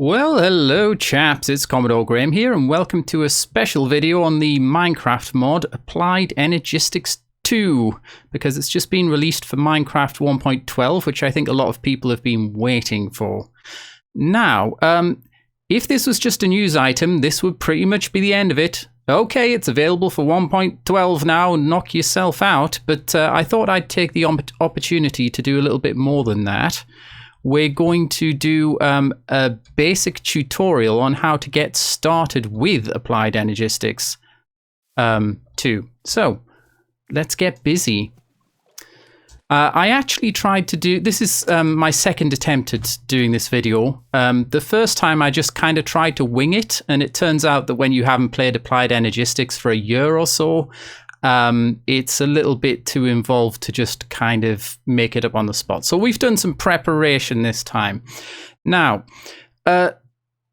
Well, hello chaps, it's Commodore Grayum here, and welcome to a special video on the Minecraft mod Applied Energistics 2, because it's just been released for Minecraft 1.12, which I think a lot of people have been waiting for. Now, if this was just a news item, this would pretty much be the end of it. Okay, it's available for 1.12 now, knock yourself out, but I thought I'd take the opportunity to do a little bit more than that. We're going to do a basic tutorial on how to get started with Applied Energistics 2. So, let's get busy. I actually tried to do, this is my second attempt at doing this video. The first time I just kind of tried to wing it, and it turns out that when you haven't played Applied Energistics for a year or so, it's a little bit too involved to just kind of make it up on the spot. So we've done some preparation this time. Now,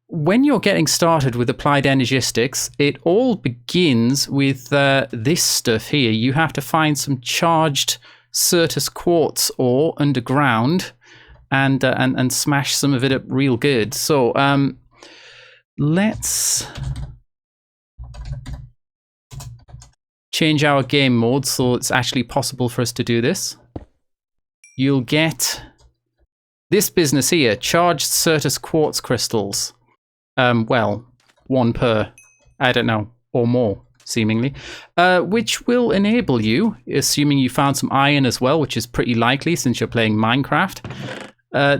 when you're getting started with Applied Energistics, it all begins with this stuff here. You have to find some charged Certus quartz ore underground and smash some of it up real good. So let's change our game mode so it's actually possible for us to do this. You'll get this business here, charged Certus quartz crystals. Well, one per, I don't know, or more, seemingly. Which will enable you, assuming you found some iron as well, which is pretty likely since you're playing Minecraft,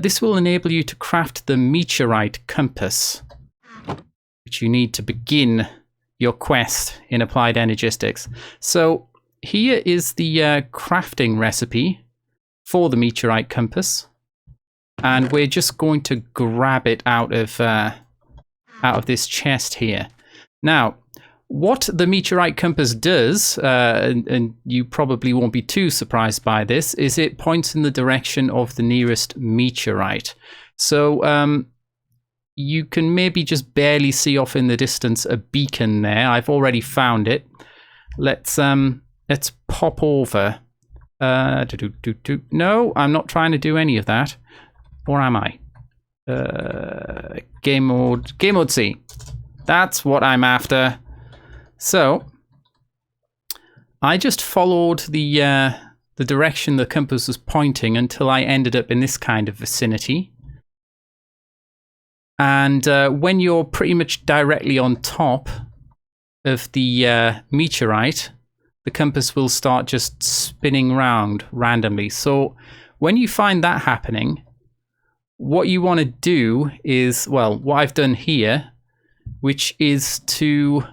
this will enable you to craft the Meteorite Compass, which you need to begin your quest in Applied Energistics. So here is the crafting recipe for the Meteorite Compass, and we're just going to grab it out of this chest here. Now, what the Meteorite Compass does, and you probably won't be too surprised by this, is it points in the direction of the nearest meteorite. So you can maybe just barely see off in the distance a beacon there. I've already found it. Let's pop over. No, I'm not trying to do any of that. Or am I? Game mode C. That's what I'm after. So I just followed the direction the compass was pointing until I ended up in this kind of vicinity. And when you're pretty much directly on top of the meteorite, the compass will start just spinning round randomly. So when you find that happening, what you want to do is, well, what I've done here, which is to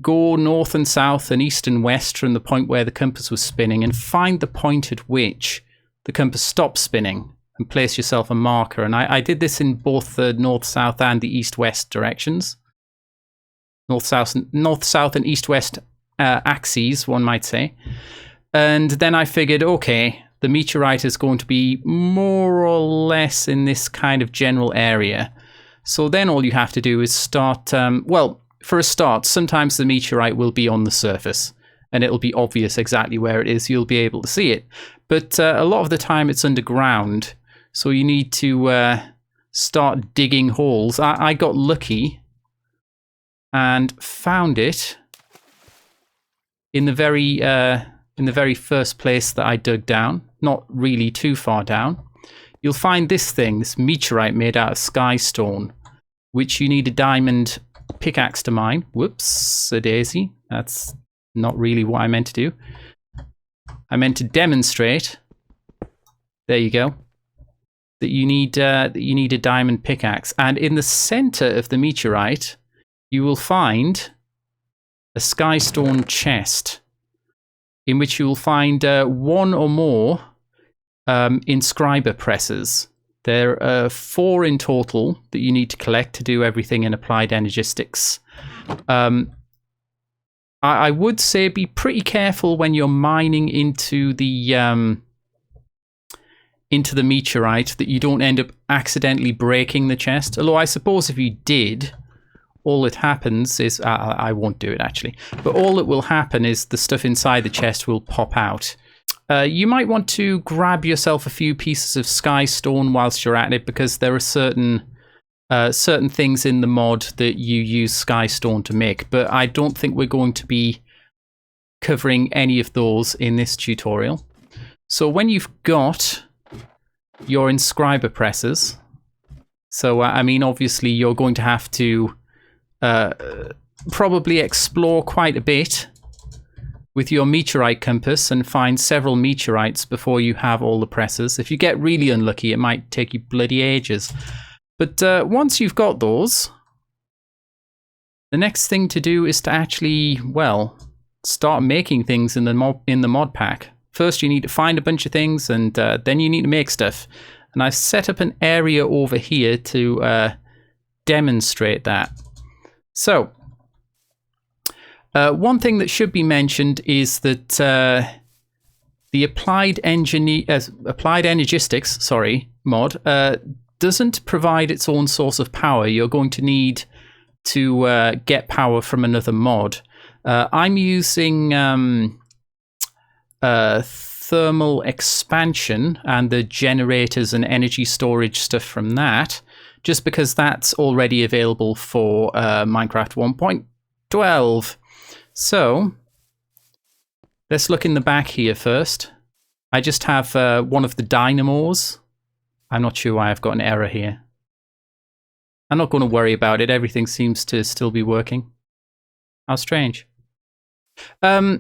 go north and south and east and west from the point where the compass was spinning and find the point at which the compass stops spinning. And place yourself a marker. And I did this in both the north-south and the east-west directions. North-south and east-west axes, one might say. And then I figured, okay, the meteorite is going to be more or less in this kind of general area. So then all you have to do is start, well, for a start, sometimes the meteorite will be on the surface. And it'll be obvious exactly where it is. You'll be able to see it. But a lot of the time it's underground. So you need to start digging holes. I got lucky and found it in the very first place that I dug down. Not really too far down. You'll find this thing, this meteorite made out of sky stone, which you need a diamond pickaxe to mine. Whoops, a daisy. That's not really what I meant to do. I meant to demonstrate. There you go. That you need a diamond pickaxe, and in the center of the meteorite, you will find a skystone chest, in which you will find one or more inscriber presses. There are 4 in total that you need to collect to do everything in Applied Energistics. I would say be pretty careful when you're mining into the meteorite that you don't end up accidentally breaking the chest. Although I suppose if you did, all that happens is, I won't do it actually, but all that will happen is the stuff inside the chest will pop out. You might want to grab yourself a few pieces of sky stone whilst you're at it, because there are certain certain things in the mod that you use Skystone to make, but I don't think we're going to be covering any of those in this tutorial. So when you've got your inscriber presses, so I mean, obviously you're going to have to probably explore quite a bit with your Meteorite Compass and find several meteorites before you have all the presses. If you get really unlucky, it might take you bloody ages. But once you've got those, the next thing to do is to actually, well, start making things in the mod pack. First, you need to find a bunch of things, and then you need to make stuff. And I've set up an area over here to demonstrate that. So, one thing that should be mentioned is that the Applied Energistics, mod doesn't provide its own source of power. You're going to need to get power from another mod. I'm using thermal expansion and the generators and energy storage stuff from that, just because that's already available for Minecraft 1.12. So let's look in the back here first. I just have one of the dynamos. I'm not sure why I've got an error here. I'm not going to worry about it. Everything seems to still be working. How strange. Yeah,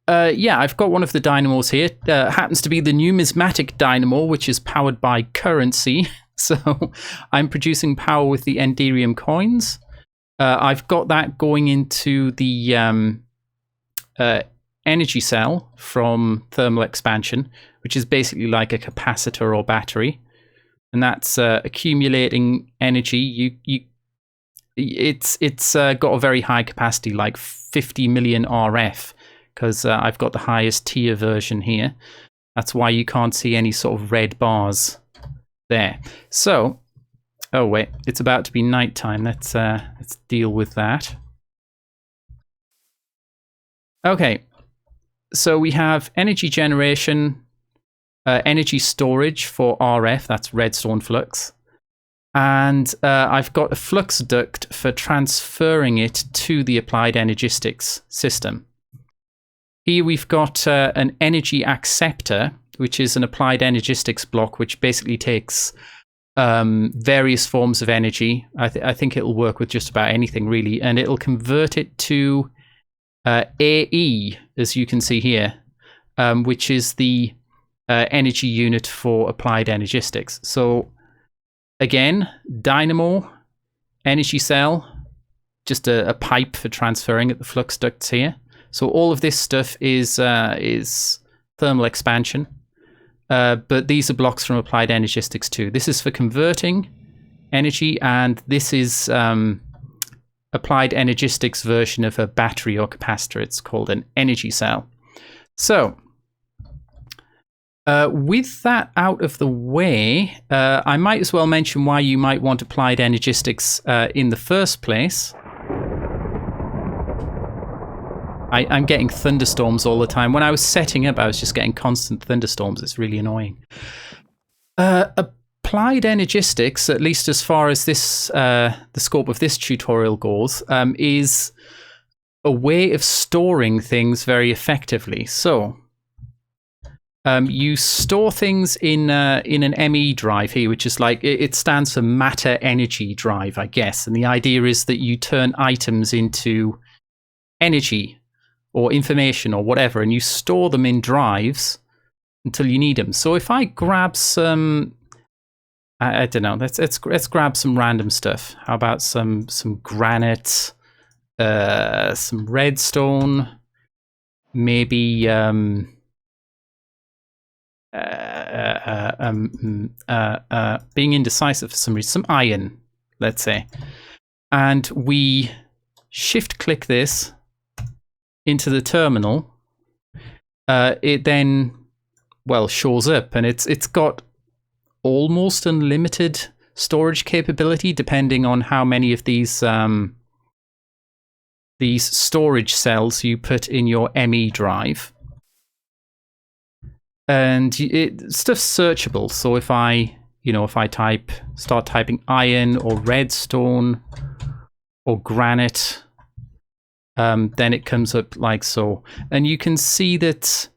I've got one of the dynamos here. Happens to be the numismatic dynamo, which is powered by currency. So I'm producing power with the Enderium coins. I've got that going into the energy cell from thermal expansion, which is basically like a capacitor or battery, and that's accumulating energy. It's got a very high capacity, like 50 million RF, because I've got the highest tier version here. That's why you can't see any sort of red bars there. So, oh wait, it's about to be nighttime. Let's deal with that. Okay, so we have energy generation, energy storage for RF, that's redstone flux. And I've got a flux duct for transferring it to the Applied Energistics system. Here we've got an energy acceptor, which is an Applied Energistics block, which basically takes various forms of energy. I think it'll work with just about anything, really, and it'll convert it to AE, as you can see here, which is the energy unit for Applied Energistics. So again, dynamo, energy cell, just a pipe for transferring at the flux ducts here. So all of this stuff is thermal expansion, but these are blocks from Applied Energistics too. This is for converting energy, and this is Applied Energistics version of a battery or capacitor. It's called an energy cell. So with that out of the way, I might as well mention why you might want Applied Energistics in the first place. I'm getting thunderstorms all the time. When I was setting up, I was just getting constant thunderstorms. It's really annoying. Applied Energistics, at least as far as this the scope of this tutorial goes, is a way of storing things very effectively. So you store things in an ME drive here, which is like, it stands for matter energy drive, I guess. And the idea is that you turn items into energy or information or whatever, and you store them in drives until you need them. So if I grab some, I don't know, let's grab some random stuff. How about some granite, some redstone, maybe being indecisive for some reason, some iron, let's say, and we shift click this into the terminal. It then, well, shows up, and it's got almost unlimited storage capability, depending on how many of these storage cells you put in your ME drive. And stuff's searchable. So if I you know, if I start typing iron or redstone or granite, then it comes up like so. And you can see that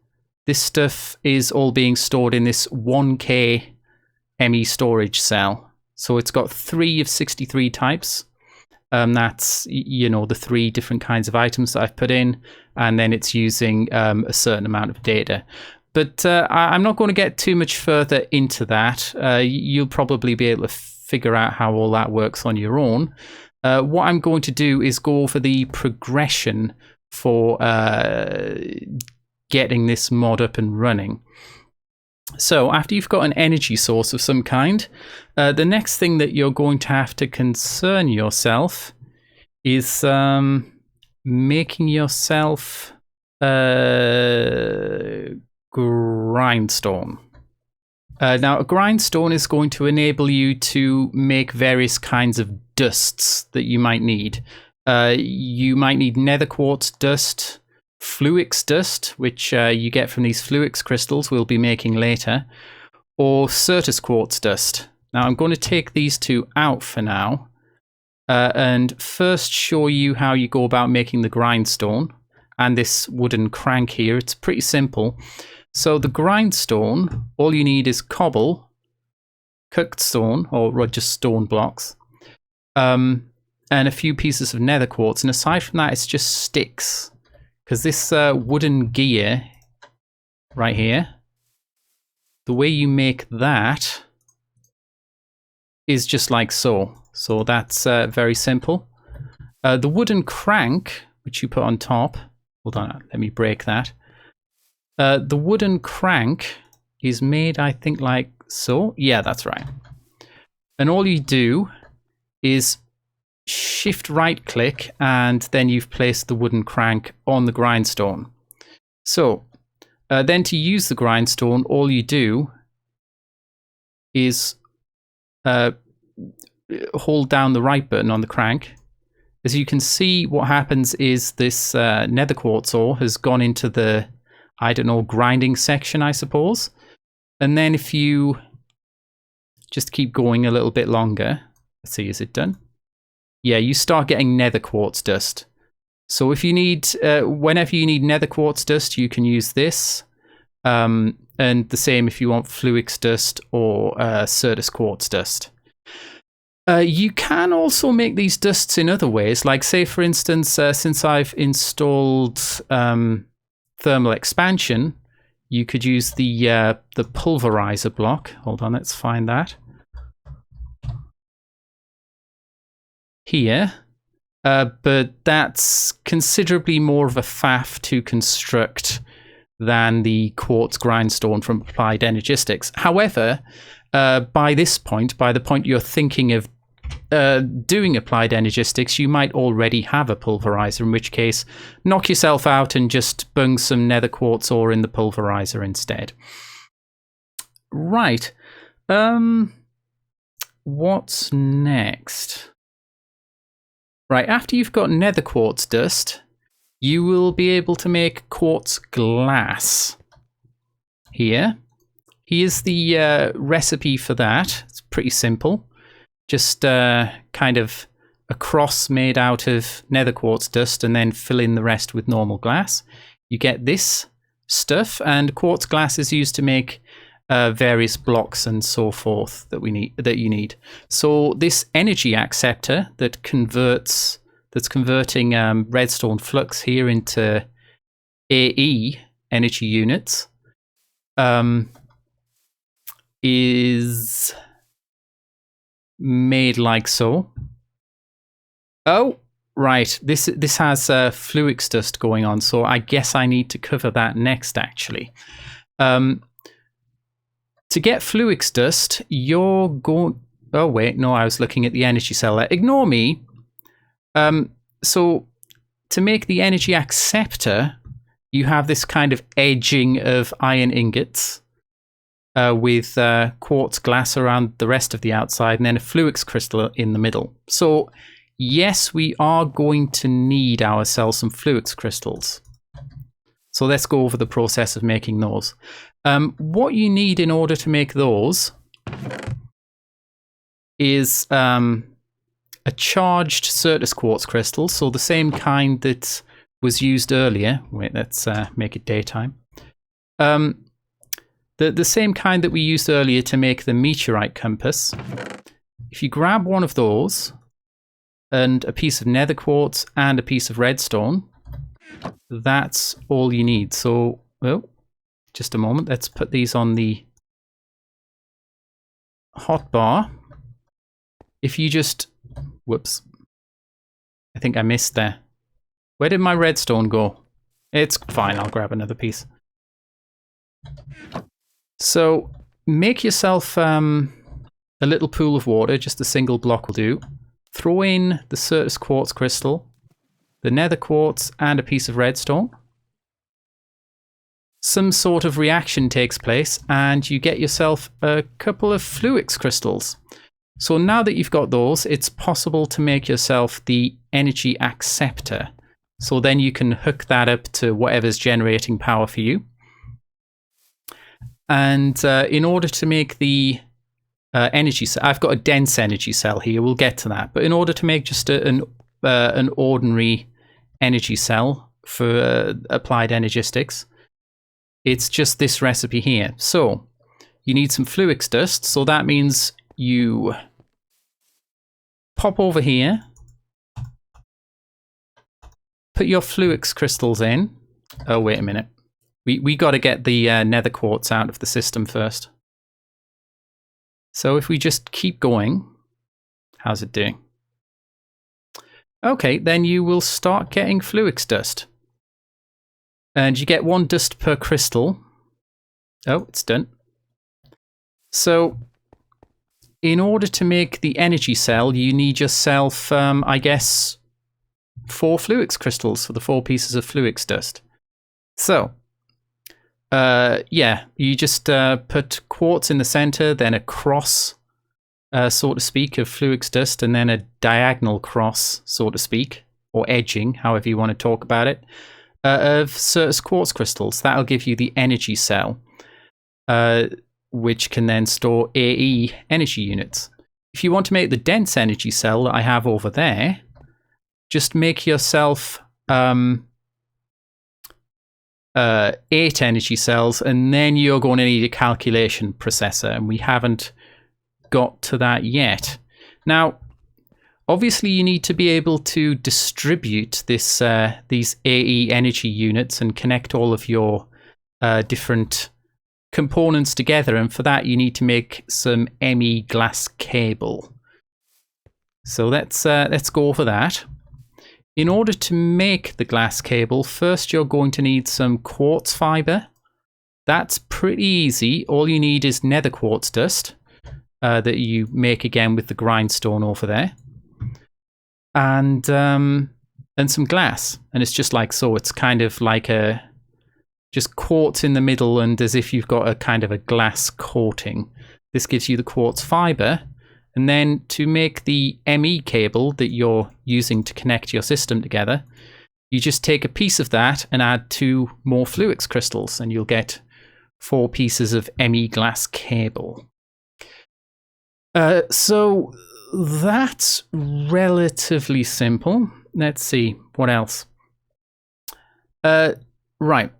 this stuff is all being stored in this 1K ME storage cell. So it's got 3 of 63 types. That's, you know, the 3 different kinds of items that I've put in, and then it's using a certain amount of data. But I'm not going to get too much further into that. You'll probably be able to figure out how all that works on your own. What I'm going to do is go over the progression for getting this mod up and running. So after you've got an energy source of some kind, the next thing that you're going to have to concern yourself is making yourself a grindstone. Now, a grindstone is going to enable you to make various kinds of dusts that you might need. You might need nether quartz dust, fluix dust, which you get from these fluix crystals we'll be making later, or certus quartz dust. Now, I'm going to take these 2 out for now, and first show you how you go about making the grindstone and this wooden crank here. It's pretty simple. So the grindstone, all you need is cobble, cooked stone, or just stone blocks, and a few pieces of nether quartz. And aside from that, it's just sticks. Because this wooden gear right here, the way you make that is just like so. So that's very simple. The wooden crank, which you put on top, hold on, let me break that. The wooden crank is made, I think, like so. Yeah, that's right. And all you do is shift right click, and then you've placed the wooden crank on the grindstone. So then to use the grindstone, all you do is hold down the right button on the crank. As you can see, what happens is this nether quartz ore has gone into the, I don't know, grinding section, I suppose. And then if you just keep going a little bit longer, let's see, is it done? Yeah, you start getting nether quartz dust. So if you need, whenever you need nether quartz dust, you can use this. And the same if you want fluix dust or certus quartz dust. You can also make these dusts in other ways. Like, say, for instance, since I've installed thermal expansion, you could use the pulverizer block. Hold on, let's find that. Here, but that's considerably more of a faff to construct than the quartz grindstone from Applied Energistics. However, by this point, by the point you're thinking of doing Applied Energistics, you might already have a pulverizer, in which case knock yourself out and just bung some nether quartz ore in the pulverizer instead. Right. What's next? Right, after you've got nether quartz dust, you will be able to make quartz glass. Here's the recipe for that. It's pretty simple. Just kind of a cross made out of nether quartz dust and then fill in the rest with normal glass. You get this stuff, and quartz glass is used to make various blocks and so forth that you need. So this energy acceptor that's converting redstone flux here into AE energy units is made like so. Oh, right. This has fluix dust going on, so I guess I need to cover that next, actually. To get fluix dust, you're going... Oh, wait. No, I was looking at the energy cell there. Ignore me. So to make the energy acceptor, you have this kind of edging of iron ingots with quartz glass around the rest of the outside, and then a fluix crystal in the middle. So yes, we are going to need ourselves some fluix crystals. So let's go over the process of making those. What you need in order to make those is a charged Certus quartz crystal, so the same kind that was used earlier. Wait, let's make it daytime. The same kind that we used earlier to make the Meteorite Compass. If you grab one of those and a piece of nether quartz and a piece of redstone, that's all you need. So, oh, just a moment. Let's put these on the hotbar. If you just... Whoops. I think I missed there. Where did my redstone go? It's fine. I'll grab another piece. So, make yourself a little pool of water. Just a single block will do. Throw in the Certus quartz crystal, the nether quartz, and a piece of redstone. Some sort of reaction takes place, and you get yourself a couple of Fluix crystals. So now that you've got those, it's possible to make yourself the energy acceptor. So then you can hook that up to whatever's generating power for you. And in order to make the energy cell, I've got a dense energy cell here. We'll get to that. But in order to make just an ordinary energy cell for applied energistics, it's just this recipe here. So you need some Fluix dust. So that means you pop over here, put your Fluix crystals in. Oh, wait a minute. We got to get the nether quartz out of the system first. So if we just keep going, how's it doing? Okay, then you will start getting Fluix dust. And you get 1 dust per crystal. Oh, it's done. So in order to make the energy cell, you need yourself, I guess, 4 Fluix crystals for the 4 pieces of Fluix dust. So, yeah, you just put quartz in the center, then a cross, so to speak, of Fluix dust, and then a diagonal cross, so to speak, or edging, however you want to talk about it, of Certus quartz crystals. That'll give you the energy cell, which can then store AE energy units. If you want to make the dense energy cell that I have over there, just make yourself 8 energy cells, and then you're going to need a calculation processor, and we haven't got to that yet. Now, obviously you need to be able to distribute this these AE energy units and connect all of your different components together, and for that you need to make some ME glass cable. So let's go over that. In order to make the glass cable, first you're going to need some quartz fiber. That's pretty easy. All you need is nether quartz dust that you make again with the grindstone over there, and some glass. And it's just like so. It's kind of like a just quartz in the middle, and as if you've got a kind of a glass coating. This gives you the quartz fiber. And then to make the ME cable that you're using to connect your system together, you just take a piece of that and add 2 more Fluix crystals, and you'll get 4 pieces of ME glass cable. So that's relatively simple. Let's see, what else? Right.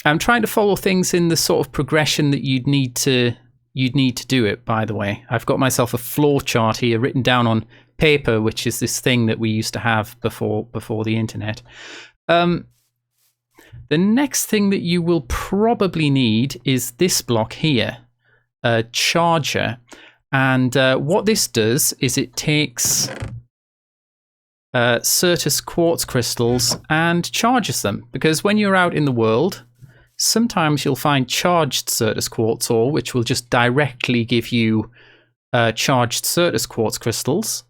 I'm trying to follow things in the sort of progression that you'd need to do it, by the way. I've got myself a flow chart here written down on paper, which is this thing that we used to have before the internet. The next thing that you will probably need is this block here, a charger. And what this does is it takes Certus quartz crystals and charges them. Because when you're out in the world, sometimes you'll find charged Certus quartz ore, which will just directly give you charged Certus quartz crystals.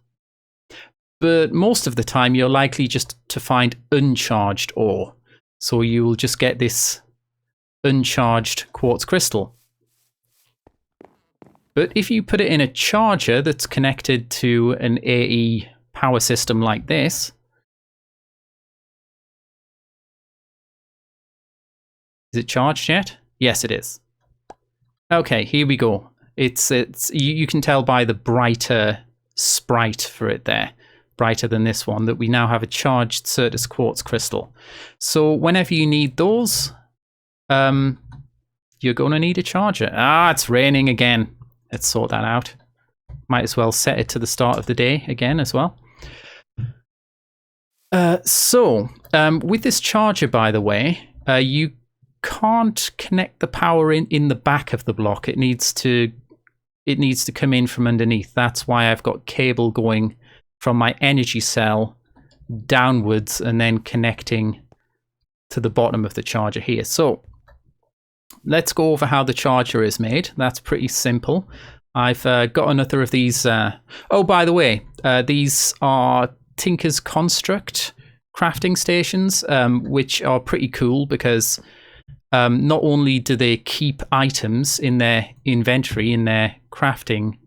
But most of the time, you're likely just to find uncharged ore. So you will just get this uncharged quartz crystal. But if you put it in a charger that's connected to an AE power system like this, is it charged yet? Yes, it is. Okay, here we go. You can tell by the brighter sprite for it there, brighter than this one, that we now have a charged Certus quartz crystal. So whenever you need those, you're going to need a charger. It's raining again. Let's sort that out. Might as well set it to the start of the day again as well. With this charger, by the way, you can't connect the power in the back of the block. It needs to come in from underneath. That's why I've got cable going from my energy cell downwards and then connecting to the bottom of the charger here. So let's go over how the charger is made. That's pretty simple. I've got another of these. Oh, by the way, these are Tinker's Construct crafting stations, which are pretty cool because not only do they keep items in their inventory, in their crafting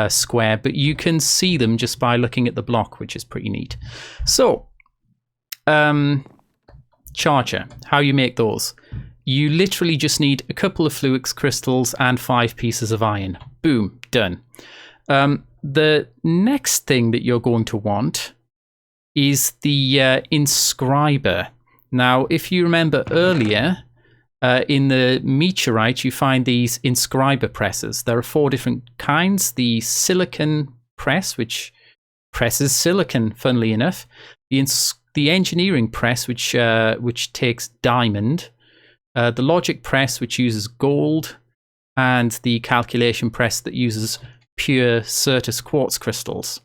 square, but you can see them just by looking at the block, which is pretty neat. So, charger, how you make those. You literally just need a couple of Fluix crystals and 5 pieces of iron. Boom, done. The next thing that you're going to want is the inscriber. Now, if you remember earlier, in the meteorite, you find these inscriber presses. There are 4 different kinds. The silicon press, which presses silicon, funnily enough. The engineering press, which takes diamond. The logic press, which uses gold. And the calculation press that uses pure Certus quartz crystals.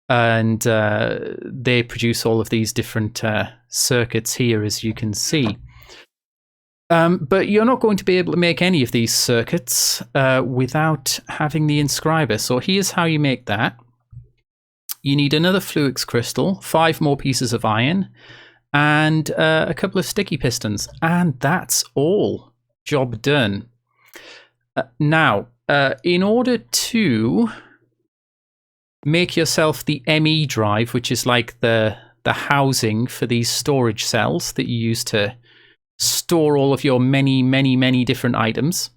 And they produce all of these different circuits here, as you can see. But you're not going to be able to make any of these circuits without having the inscriber. So here's how you make that. You need another Fluix crystal, 5 more pieces of iron, and a couple of sticky pistons. And that's all. Job done. Now, in order to make yourself the ME drive, which is like the housing for these storage cells that you use to store all of your many different items,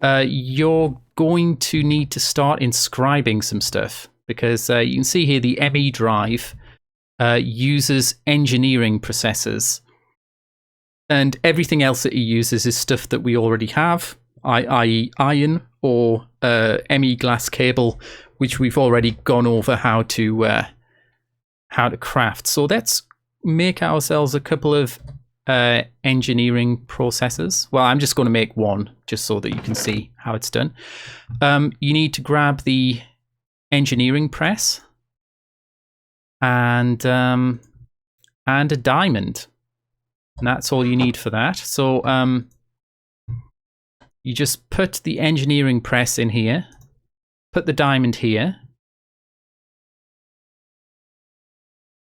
you're going to need to start inscribing some stuff, because you can see here the ME drive uses engineering processors, and everything else that it uses is stuff that we already have, i.e. iron or ME glass cable, which we've already gone over how to craft. So let's make ourselves a couple of engineering processors. Well, I'm just going to make one just so that you can see how it's done. You need to grab the engineering press and a diamond, and that's all you need for that. So you just put the engineering press in here, put the diamond here,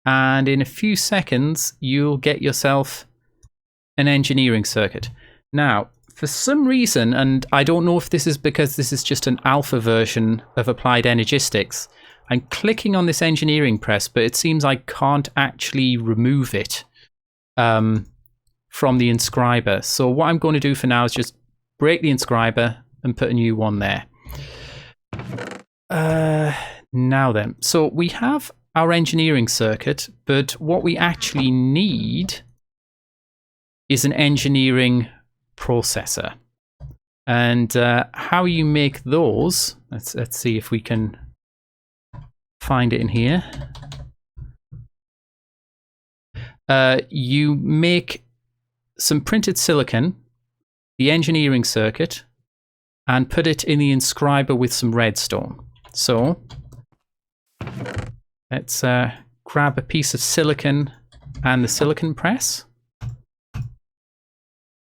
and in a few seconds you'll get yourself an engineering circuit. Now, for some reason, and I don't know if this is because this is just an alpha version of Applied Energistics, I'm clicking on this engineering press, but it seems I can't actually remove it from the inscriber. So what I'm going to do for now is just break the inscriber and put a new one there. Now then, so we have our engineering circuit, but what we actually need is an engineering processor. And how you make those, let's see if we can find it in here. You make some printed silicon, the engineering circuit, and put it in the inscriber with some redstone. So let's grab a piece of silicon and the silicon press.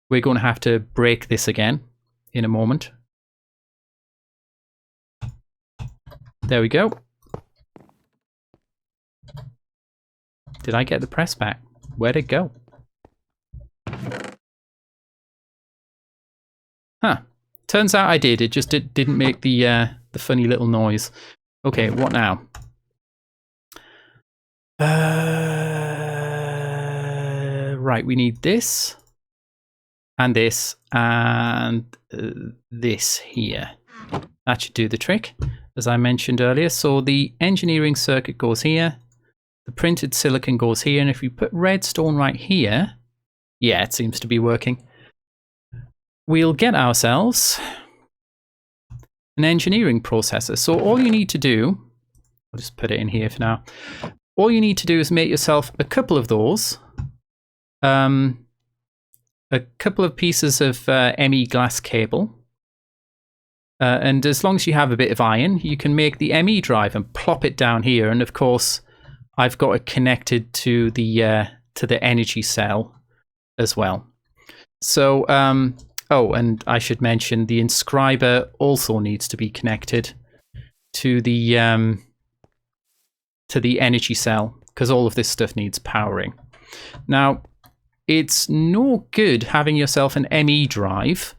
We're going to have to break this again in a moment. There we go. Did I get the press back? Where'd it go? Huh. Turns out I did. It just didn't make the funny little noise. Okay, what now? Right, we need this. and this, and this here. That should do the trick, as I mentioned earlier. So the engineering circuit goes here, the printed silicon goes here, and if we put redstone right here, yeah, it seems to be working. We'll get ourselves an engineering processor. So all you need to do, I'll just put it in here for now. All you need to do is make yourself a couple of those, a couple of pieces of ME glass cable. And as long as you have a bit of iron, you can make the ME drive and plop it down here. And of course, I've got it connected to the energy cell as well. So, oh, and I should mention the inscriber also needs to be connected to the energy cell, because all of this stuff needs powering. Now, it's no good having yourself an ME drive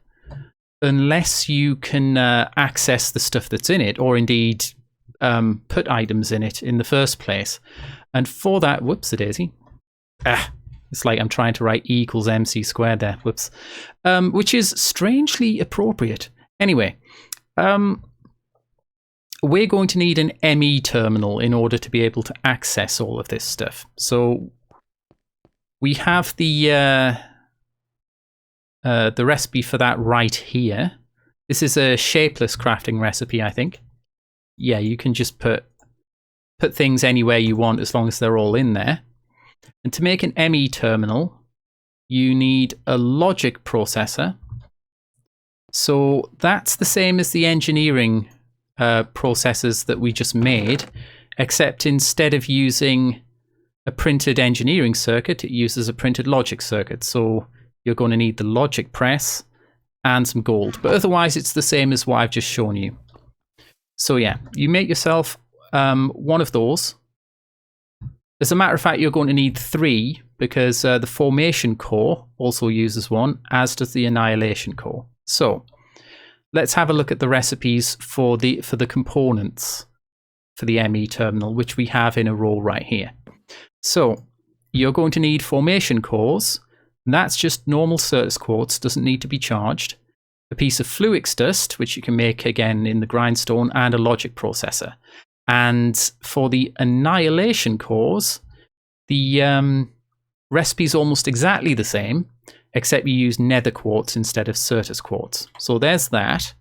unless you can access the stuff that's in it, or indeed put items in it in the first place. And for that, whoops-a-daisy. It's like I'm trying to write E equals MC squared there, whoops. Which is strangely appropriate. Anyway, we're going to need an ME terminal in order to be able to access all of this stuff. So we have the recipe for that right here. This is a shapeless crafting recipe, I think. Yeah, you can just put things anywhere you want as long as they're all in there. And to make an ME terminal, you need a logic processor. So that's the same as the engineering processors that we just made, except instead of using a printed engineering circuit, it uses a printed logic circuit. So you're going to need the logic press and some gold. But otherwise, it's the same as what I've just shown you. So yeah, you make yourself one of those. As a matter of fact, you're going to need 3 because the formation core also uses one, as does the annihilation core. So let's have a look at the recipes for the components for the ME terminal, which we have in a row right here. So you're going to need formation cores. And that's just normal Certus quartz, doesn't need to be charged. A piece of fluix dust, which you can make again in the grindstone, and a logic processor. And for the annihilation cores, the recipe's almost exactly the same, except you use nether quartz instead of Certus quartz. So there's that.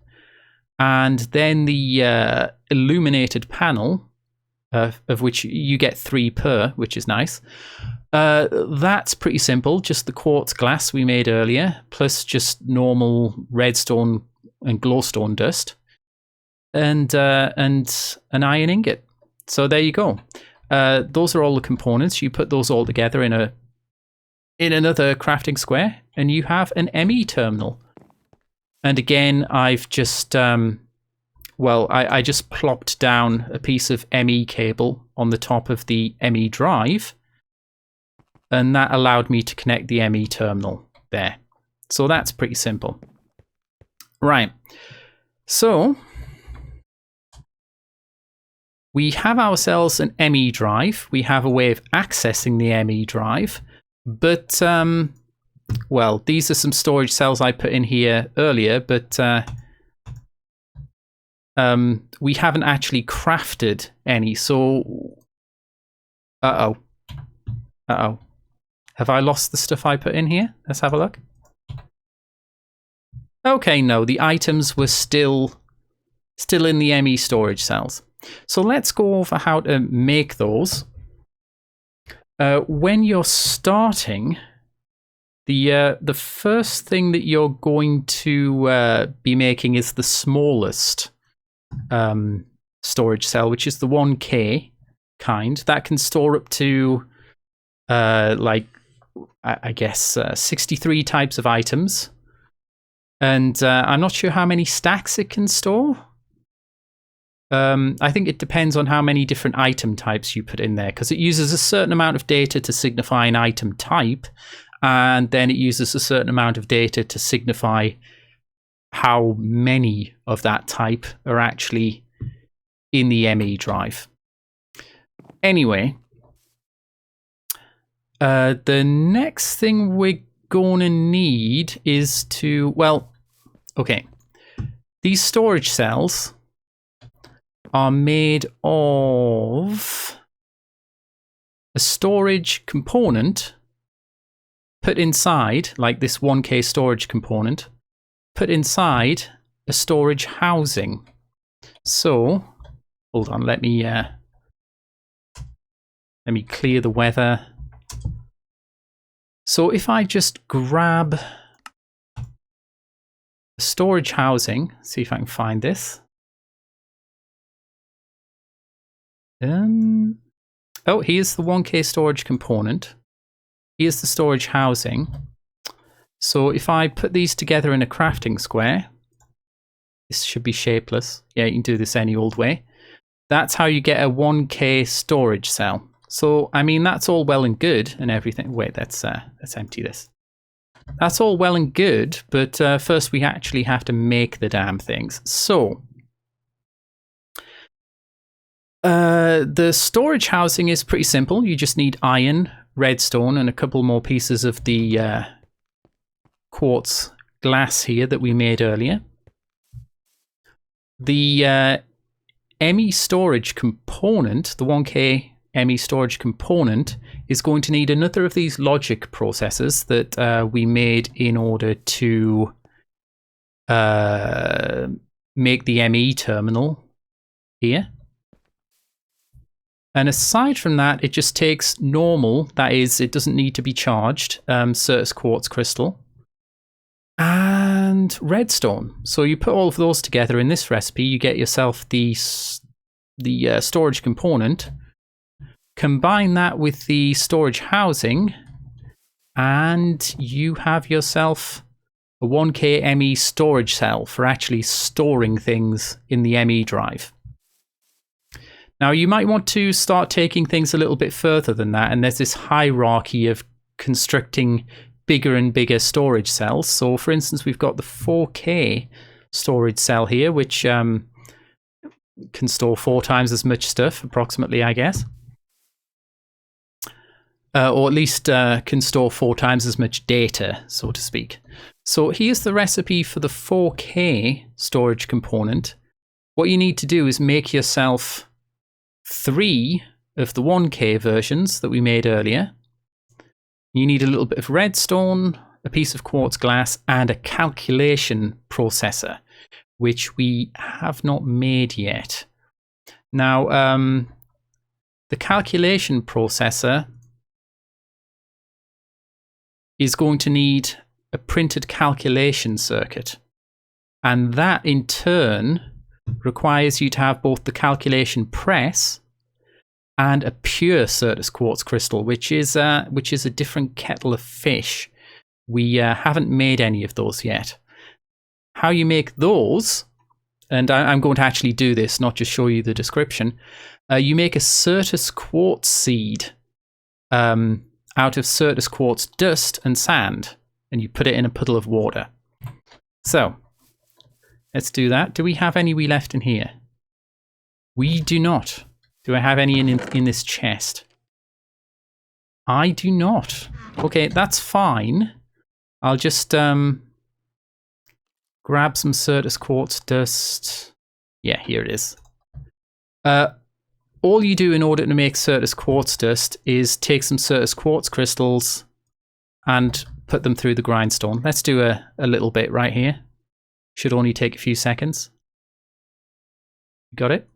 And then the illuminated panel, of which you get 3 per, which is nice. That's pretty simple, just the quartz glass we made earlier, plus just normal redstone and glowstone dust. And an iron ingot. So there you go. Those are all the components. You put those all together in another crafting square, and you have an ME terminal. And again, I've just I just plopped down a piece of ME cable on the top of the ME drive, and that allowed me to connect the ME terminal there. So that's pretty simple. Right. So we have ourselves an ME drive. We have a way of accessing the ME drive, but well, these are some storage cells I put in here earlier, but we haven't actually crafted any. So, uh-oh. Have I lost the stuff I put in here? Let's have a look. Okay, no, the items were still in the ME storage cells. So let's go over how to make those. When you're starting, the first thing that you're going to be making is the smallest storage cell, which is the 1K kind. That can store up to like, I guess, 63 types of items. And I'm not sure how many stacks it can store. I think it depends on how many different item types you put in there, because it uses a certain amount of data to signify an item type, and then it uses a certain amount of data to signify how many of that type are actually in the ME drive. Anyway, the next thing we're gonna need is to, well, okay. These storage cells are made of a storage component put inside, like this 1K storage component, put inside a storage housing. So, hold on, let me clear the weather. So if I just grab a storage housing, see if I can find this. Oh, here's the 1K storage component. Here's the storage housing. So if I put these together in a crafting square, this should be shapeless. Yeah, you can do this any old way. That's how you get a 1K storage cell. So, I mean, that's all well and good and everything. Wait, let's empty this. That's all well and good, but first we actually have to make the damn things. So, the storage housing is pretty simple. You just need iron, redstone, and a couple more pieces of the quartz glass here that we made earlier. The ME storage component, the 1K ME storage component, is going to need another of these logic processors that we made in order to make the ME terminal here. And aside from that, it just takes normal, that is, it doesn't need to be charged, Certus quartz crystal and redstone. So you put all of those together in this recipe, you get yourself the storage component. Combine that with the storage housing, and you have yourself a 1K ME storage cell for actually storing things in the ME drive. Now, you might want to start taking things a little bit further than that, and there's this hierarchy of constructing bigger and bigger storage cells. So, for instance, we've got the 4K storage cell here, which can store 4 times as much stuff, approximately, I guess. Or at least can store 4 times as much data, so to speak. So here's the recipe for the 4K storage component. What you need to do is make yourself 3 of the 1K versions that we made earlier. You need a little bit of redstone, a piece of quartz glass, and a calculation processor, which we have not made yet. Now, the calculation processor is going to need a printed calculation circuit. And that, in turn, requires you to have both the calculation press and a pure Certus quartz crystal, which is a different kettle of fish. We haven't made any of those yet. How you make those, and I'm going to actually do this, not just show you the description. You make a Certus quartz seed out of Certus quartz dust and sand, and you put it in a puddle of water. So, let's do that. Do we have any left in here? We do not. Do I have any in this chest? I do not. Okay, that's fine. I'll just grab some Certus quartz dust. Yeah, here it is. All you do in order to make Certus quartz dust is take some Certus quartz crystals and put them through the grindstone. Let's do a little bit right here. Should only take a few seconds. Got it?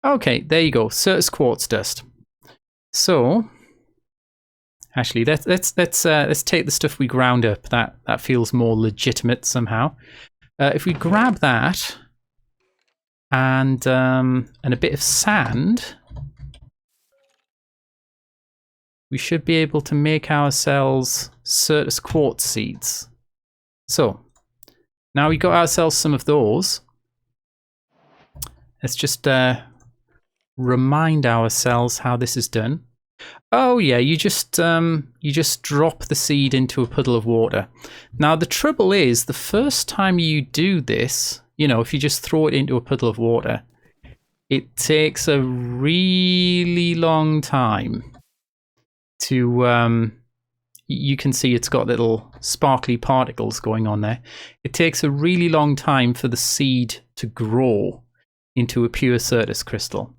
Okay, there you go. Certus quartz dust. So, actually, let's take the stuff we ground up. That feels more legitimate somehow. If we grab that and a bit of sand, we should be able to make ourselves Certus quartz seeds. So, now we got ourselves some of those. Let's just remind ourselves how this is done. Oh yeah, you just drop the seed into a puddle of water. Now the trouble is, the first time you do this, you know, if you just throw it into a puddle of water, it takes a really long time to you can see it's got little sparkly particles going on there. It takes a really long time for the seed to grow into a pure Certus crystal.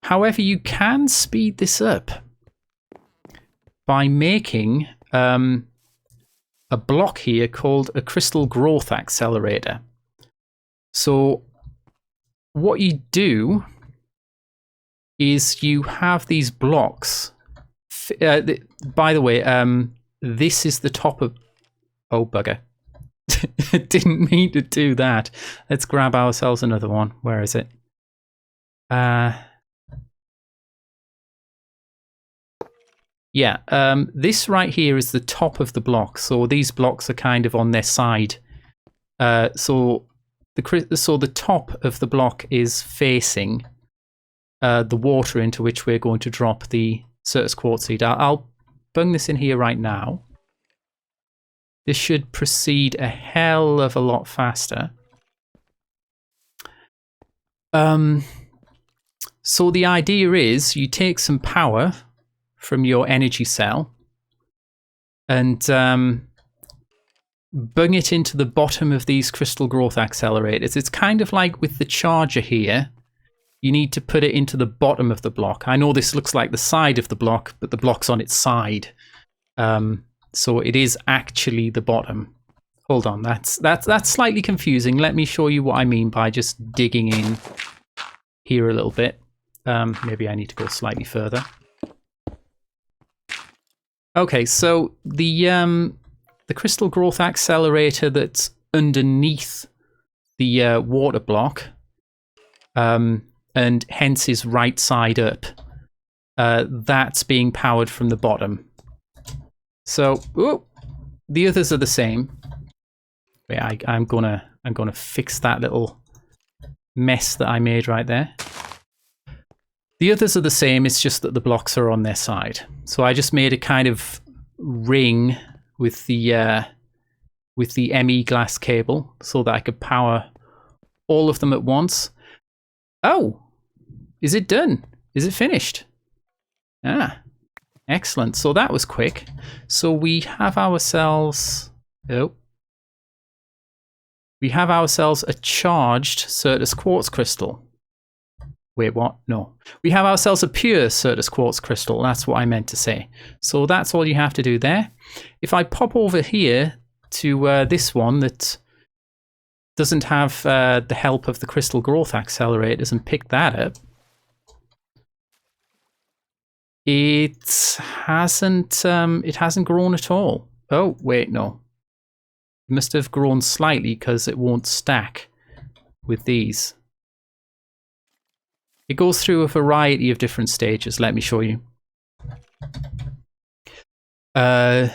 However, you can speed this up by making a block here called a crystal growth accelerator. So what you do is you have these blocks. By the way, this is the top of... Oh, bugger. Didn't mean to do that. Let's grab ourselves another one. Where is it? Yeah, this right here is the top of the block. So these blocks are kind of on their side. So the top of the block is facing the water into which we're going to drop the Certus quartz seed. I'll bung this in here right now. This should proceed a hell of a lot faster. So the idea is you take some power from your energy cell and bung it into the bottom of these crystal growth accelerators. It's kind of like with the charger here. You need to put it into the bottom of the block. I know this looks like the side of the block, but the block's on its side. So it is actually the bottom. Hold on, that's slightly confusing. Let me show you what I mean by just digging in here a little bit. Maybe I need to go slightly further. Okay, so the crystal growth accelerator that's underneath the water block, and hence is right side up, that's being powered from the bottom. So the others are the same. Wait, I'm gonna fix that little mess that I made right there. The others are the same, it's just that the blocks are on their side. So I just made a kind of ring with the ME glass cable so that I could power all of them at once. Oh, is it done? Is it finished? Ah, excellent. So that was quick. So we have ourselves... Oh. We have ourselves a charged Certus quartz crystal. Wait, what? No. We have ourselves a pure Certus quartz crystal. That's what I meant to say. So that's all you have to do there. If I pop over here to this one that doesn't have the help of the crystal growth accelerators and pick that up, it hasn't grown at all. Oh, wait, no. It must have grown slightly because it won't stack with these. It goes through a variety of different stages. Let me show you. 0%,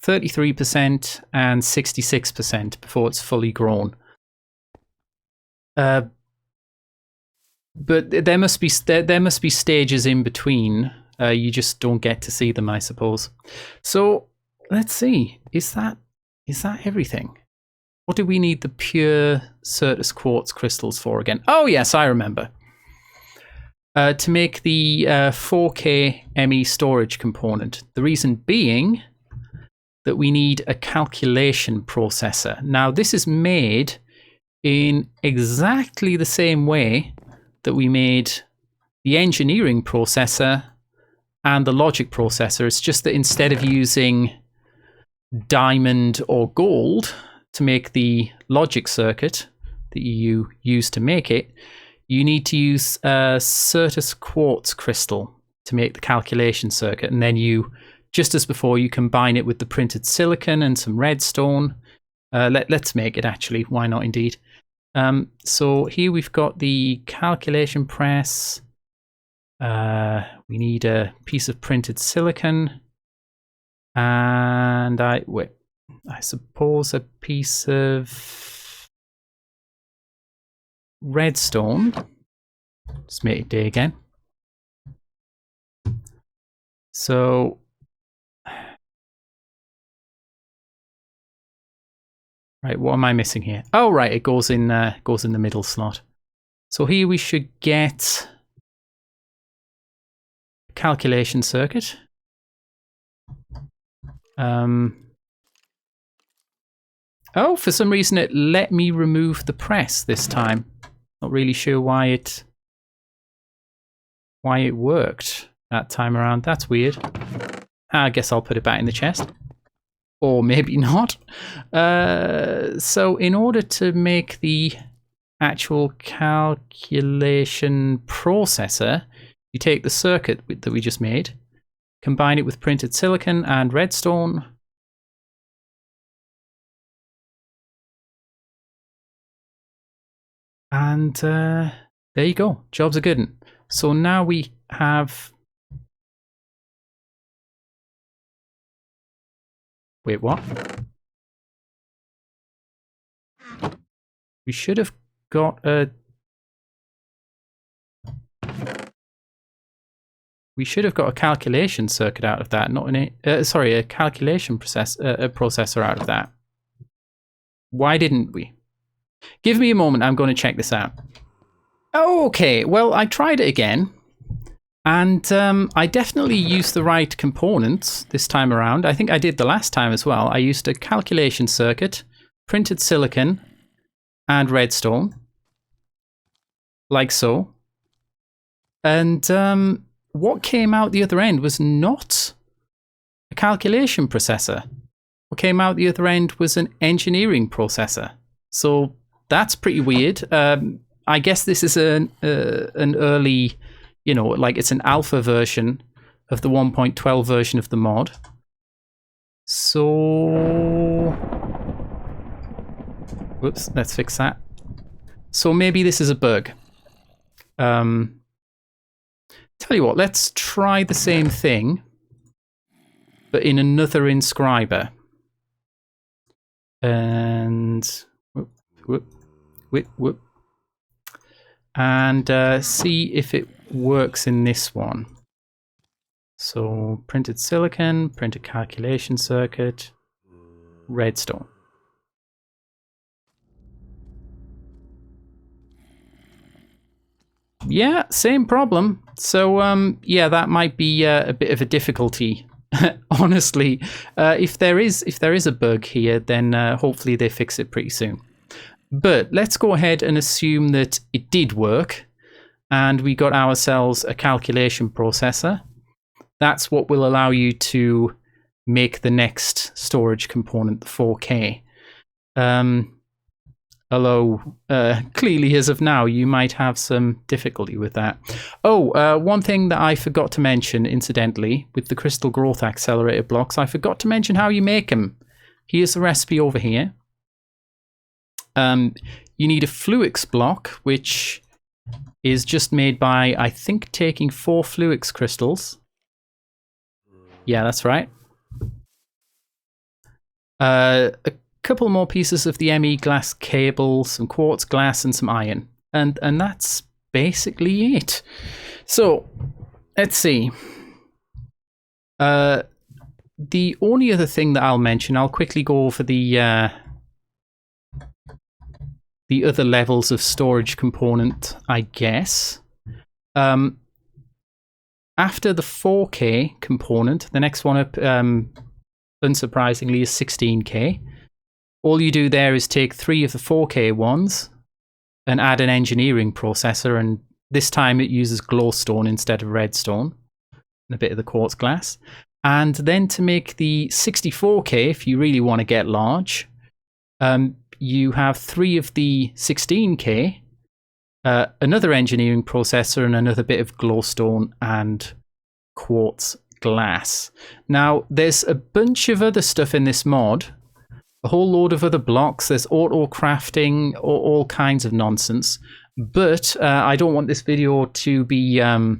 33%, and 66% before it's fully grown. But there must be stages in between. You just don't get to see them, I suppose. So let's see. Is that everything? What do we need the pure Certus quartz crystals for again? Oh yes, I remember. To make the 4K ME storage component. The reason being that we need a calculation processor. Now this is made in exactly the same way that we made the engineering processor and the logic processor. It's just that instead of using diamond or gold to make the logic circuit that you use to make it, you need to use a Certus quartz crystal to make the calculation circuit. And then you, just as before, you combine it with the printed silicon and some redstone. Let's make it actually. Why not indeed? So here we've got the calculation press. We need a piece of printed silicon. And I suppose a piece of redstone. Let's make it day again. So right, what am I missing here? Oh right, it goes in the middle slot. So here we should get a calculation circuit. Oh, for some reason it let me remove the press this time. Not really sure why it worked that time around. That's weird. I guess I'll put it back in the chest. Or maybe not. So in order to make the actual calculation processor, you take the circuit that we just made, combine it with printed silicon and redstone. And there you go. Job's a good one. So now we have... Wait, what? We should have got a... We should have got a calculation circuit out of that, not an... sorry, a calculation processor out of that. Why didn't we? Give me a moment, I'm going to check this out. Okay, well, I tried it again. And I definitely used the right components this time around. I think I did the last time as well. I used a calculation circuit, printed silicon, and redstone. Like so. And what came out the other end was not a calculation processor. What came out the other end was an engineering processor. So that's pretty weird. I guess this is an early... You know, like it's an alpha version of the 1.12 version of the mod. So... Whoops, let's fix that. So maybe this is a bug. Tell you what, let's try the same thing, but in another inscriber. And... Whoop, whoop, whoop, whoop. And see if it works in this one. So printed silicon, printed calculation circuit, redstone. Yeah, same problem. So yeah, that might be a bit of a difficulty. Honestly, if there is a bug here, then hopefully they fix it pretty soon. But let's go ahead and assume that it did work. And we got ourselves a calculation processor. That's what will allow you to make the next storage component, the 4K. Although, clearly as of now, you might have some difficulty with that. Oh, one thing that I forgot to mention, incidentally, with the crystal growth accelerator blocks, I forgot to mention how you make them. Here's the recipe over here. You need a Fluix block, which... is just made by, I think, taking 4 Fluix crystals. Yeah, that's right. A couple more pieces of the ME glass cable, some quartz glass, and some iron. And that's basically it. So, let's see. The only other thing that I'll mention, I'll quickly go over the other levels of storage component, I guess. After the 4K component, the next one up, unsurprisingly, is 16K. All you do there is take 3 of the 4K ones and add an engineering processor, and this time it uses glowstone instead of redstone, and a bit of the quartz glass. And then to make the 64K, if you really want to get large, you have 3 of the 16K, another engineering processor, and another bit of glowstone and quartz glass. Now, there's a bunch of other stuff in this mod, a whole load of other blocks. There's auto crafting, all kinds of nonsense. But I don't want this video to be, 5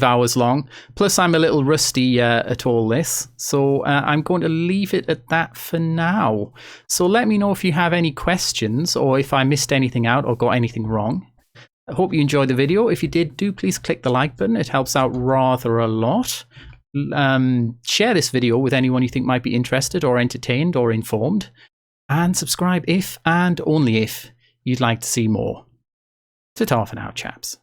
hours long. Plus, I'm a little rusty at all this. So I'm going to leave it at that for now. So let me know if you have any questions or if I missed anything out or got anything wrong. I hope you enjoyed the video. If you did, do please click the like button. It helps out rather a lot. Share this video with anyone you think might be interested or entertained or informed. And subscribe if and only if you'd like to see more. Ta-ta for now, chaps.